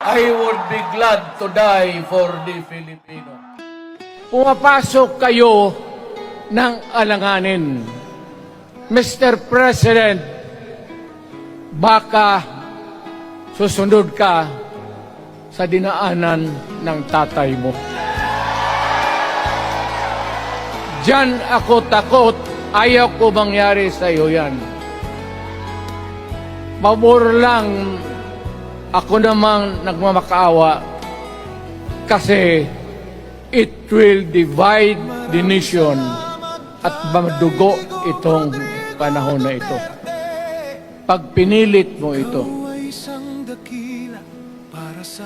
I would be glad to die for the Filipino. Pumapasok kayo ng alanganin. Mr. President, baka susunod ka sa dinaanan ng tatay mo. Diyan ako takot. Ayaw ko mangyari sa iyo yan. Pabor lang, ako namang nagmamakaawa kasi it will divide the nation at madugo itong panahon na ito. Pag pinilit mo ito,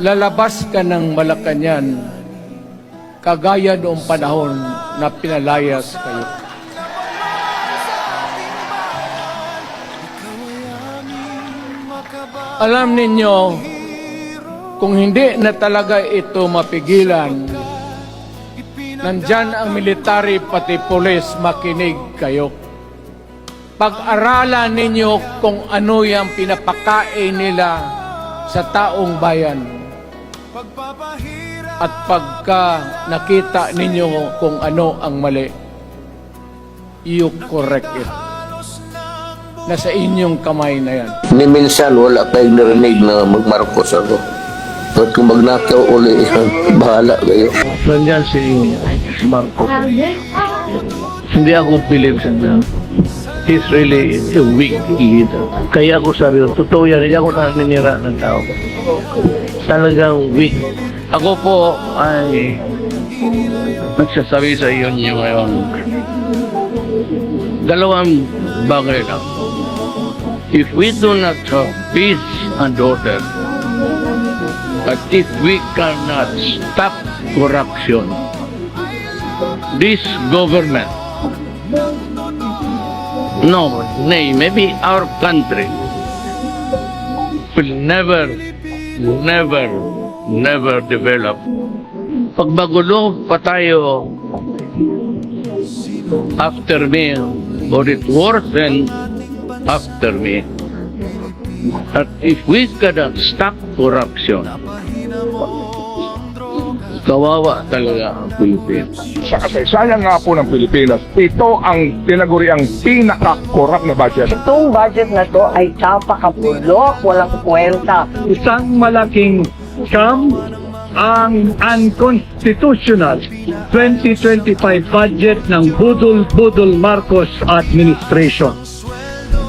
lalabas ka ng Malacanang kagaya noong panahon na pinalayas kayo. Alam ninyo, kung hindi na talaga ito mapigilan, nandyan ang military pati pulis, makinig kayo. Pag-aralan ninyo kung ano yung pinapakain nila sa taong bayan. At pagka nakita ninyo kung ano ang mali, you correct it. Nasa inyong kamay na yan. Ni minsan wala kayong narinig na mag-Marcos ako. At kung magnakaw uli, bahala kayo. Nandiyan si Marcos. Hindi ako believe sa niya. He's really a weak leader. Kaya ako sabi, totoo yan, hindi ako naninira ng tao. Talagang weak. Ako po ay nagsasabi sa iyo niyo ngayon. Dalawang bagay lang. If we do not have peace and order, but if we cannot stop corruption, this government, maybe our country will never develop. Pag magulo pa tayo after me, or it worsen after me. But if we cannot stop corruption, kawawa talaga ang Pilipinas. Sa kasaysayan nga po ng Pilipinas, ito ang tinaguriang pinaka-corrupt na budget. Itong budget na to ay napakabulok, walang kwenta. Isang malaking scam ang unconstitutional 2025 budget ng Budol Marcos administration.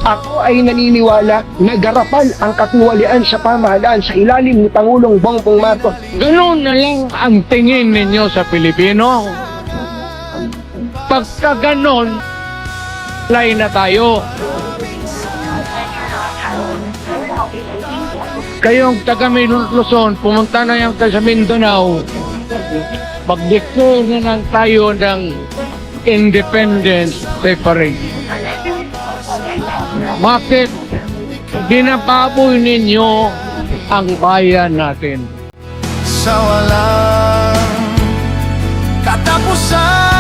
Ako ay naniniwala na garapal ang katiwalian sa pamahalaan sa ilalim ni Pangulong Bongbong Marcos. Ganun na lang ang tingin ninyo sa Pilipino. Pagka ganon, lay na tayo. Kayong taga Luzon, pumunta na yan sa Mindanao. Pag-declare na lang tayo ng independence separate. Bakit ginababoy ninyo ang bayan natin? Sa walang katapusan.